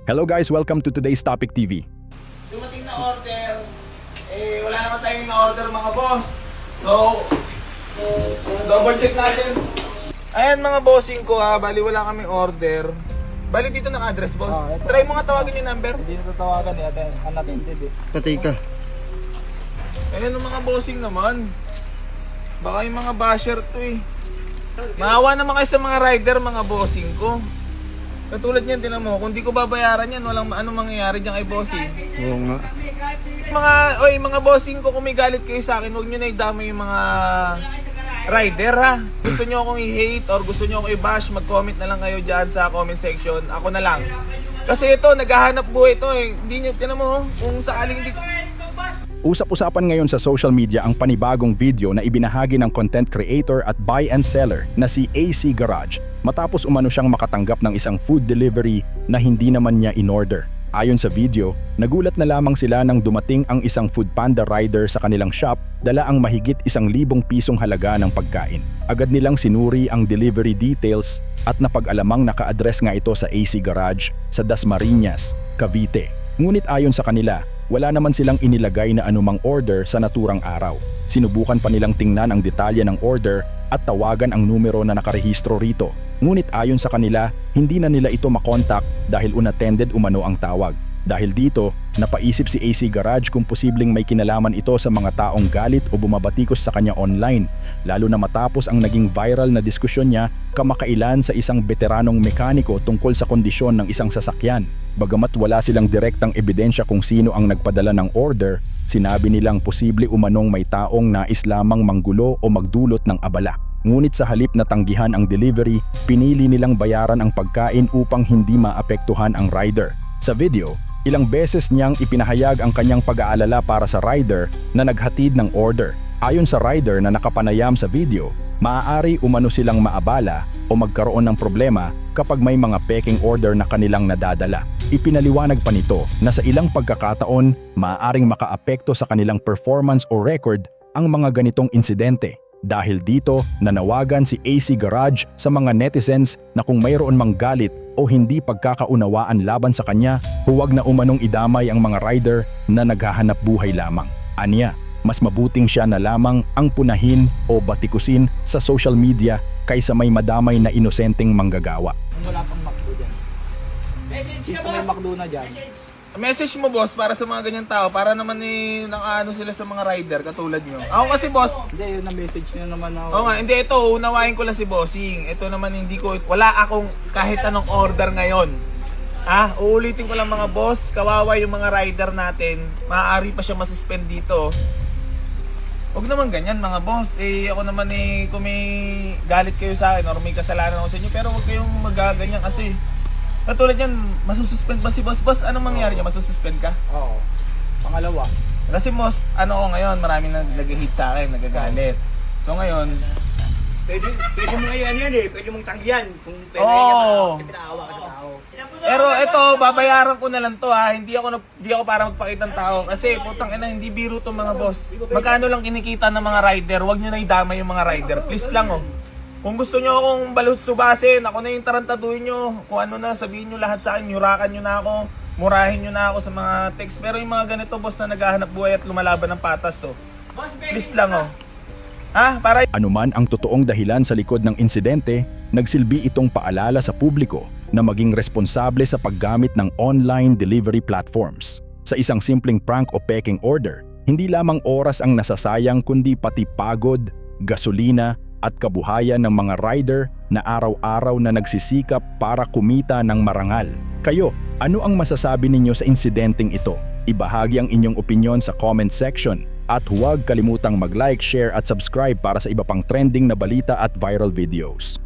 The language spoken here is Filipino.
Hello guys, welcome to today's Topic TV. Dumating na order, wala naman tayong na-order mga boss. So, double check natin. Ayan mga bossing ko ha, bali wala kami order. Bali dito ng address boss. Try mo nga tawagin yung number. Hindi na tawagan eh, unattended eh. Patay ka. Ayan ang mga bossing naman. Baka yung mga basher to eh. Maawa naman kayo sa mga rider mga bossing ko. Katulad niyan, tinan mo, kung di ko babayaran yan, walang anong mangyayari diyan kay bossing. Oo nga. Mga bossing ko, kung may galit kayo sa akin, huwag nyo na idamay yung mga rider ha. Gusto nyo akong i-hate or gusto nyo akong i-bash, mag-comment na lang kayo dyan sa comment section. Ako na lang. Kasi ito, naghahanap buhay ito eh. Hindi nyo, tinan mo, kung sakaling hindi ko... Usap-usapan ngayon sa social media ang panibagong video na ibinahagi ng content creator at buy and seller na si AC Garage matapos umano siyang makatanggap ng isang food delivery na hindi naman niya in-order. Ayon sa video, nagulat na lamang sila nang dumating ang isang Foodpanda rider sa kanilang shop dala ang mahigit 1,000 pisong halaga ng pagkain. Agad nilang sinuri ang delivery details at napag-alamang naka-address nga ito sa AC Garage sa Dasmariñas, Cavite. Ngunit ayon sa kanila, wala naman silang inilagay na anumang order sa naturang araw. Sinubukan pa nilang tingnan ang detalye ng order at tawagan ang numero na nakarehistro rito. Ngunit ayon sa kanila, hindi na nila ito makontak dahil unattended umano ang tawag. Dahil dito, napaisip si AC Garage kung posibleng may kinalaman ito sa mga taong galit o bumabatikos sa kanya online, lalo na matapos ang naging viral na diskusyon niya kamakailan sa isang veteranong mekaniko tungkol sa kondisyon ng isang sasakyan. Bagamat wala silang direktang ebidensya kung sino ang nagpadala ng order, sinabi nilang posible umanong may taong nais lamang manggulo o magdulot ng abala. Ngunit sa halip na tanggihan ang delivery, pinili nilang bayaran ang pagkain upang hindi maapektuhan ang rider. Sa video, ilang beses niyang ipinahayag ang kanyang pag-aalala para sa rider na naghatid ng order. Ayon sa rider na nakapanayam sa video, maaari umano silang maabala o magkaroon ng problema kapag may mga peking order na kanilang nadadala. Ipinaliwanag pa nito na sa ilang pagkakataon, maaaring makaapekto sa kanilang performance o record ang mga ganitong insidente. Dahil dito, nanawagan si AC Garage sa mga netizens na kung mayroon mang galit o hindi pagkakaunawaan laban sa kanya, huwag na umanong idamay ang mga rider na naghahanap buhay lamang. Anya, mas mabuting siya na lamang ang punahin o batikusin sa social media kaysa may madamay na inosenteng manggagawa. Wala pang McDo dyan. Since may McDo na dyan, Message mo boss para sa mga ganyan tao, para naman nang-ano sila sa mga rider katulad nyo. Ako kasi boss, hindi yun na message nyo naman ako. oo nga, hindi ito, unawain ko lang si bossing. Ito naman hindi ko, wala akong kahit anong order ngayon. Uulitin ko lang mga boss, kawawa yung mga rider natin, maaari pa siya masuspend dito. Huwag naman ganyan mga boss, ako naman kung may galit kayo sa akin or may kasalanan ako sa inyo, pero huwag kayong magaganyan kasi katulad yan, masususpend ba si boss? Boss, anong mangyayari niya? Masususpend ka? Oo. Pangalawa. Kasi boss, ano ko ngayon, maraming nag-hit sa akin, nagagalit. So ngayon, Pwede mo ngayon yan eh, pwede mong tanggihan. Kung pwede Oo. pinaawa ka sa tao. pero ito, babayaran ko na lang to ha. Hindi ako para magpakita ng tao. Kasi putang ina, hindi biro to mga boss. Magkano lang kinikita ng mga rider, wag nyo na idamay yung mga rider. Please lang oh. Kung gusto nyo akong balut-subasin, ako na yung tarantaduhin nyo. Kung ano na, sabihin nyo lahat sa akin, yurakan nyo na ako, murahin nyo na ako sa mga text. Pero yung mga ganito, boss, na naghahanap buhay at lumalaban ng patas, so please lang, oh. Para... Anuman ang totoong dahilan sa likod ng insidente, nagsilbi itong paalala sa publiko na maging responsable sa paggamit ng online delivery platforms. Sa isang simpleng prank o peking order, hindi lamang oras ang nasasayang kundi pati pagod, gasolina, at kabuhayan ng mga rider na araw-araw na nagsisikap para kumita ng marangal. Kayo, ano ang masasabi ninyo sa insidenteng ito? Ibahagi ang inyong opinyon sa comment section at huwag kalimutang mag-like, share at subscribe para sa iba pang trending na balita at viral videos.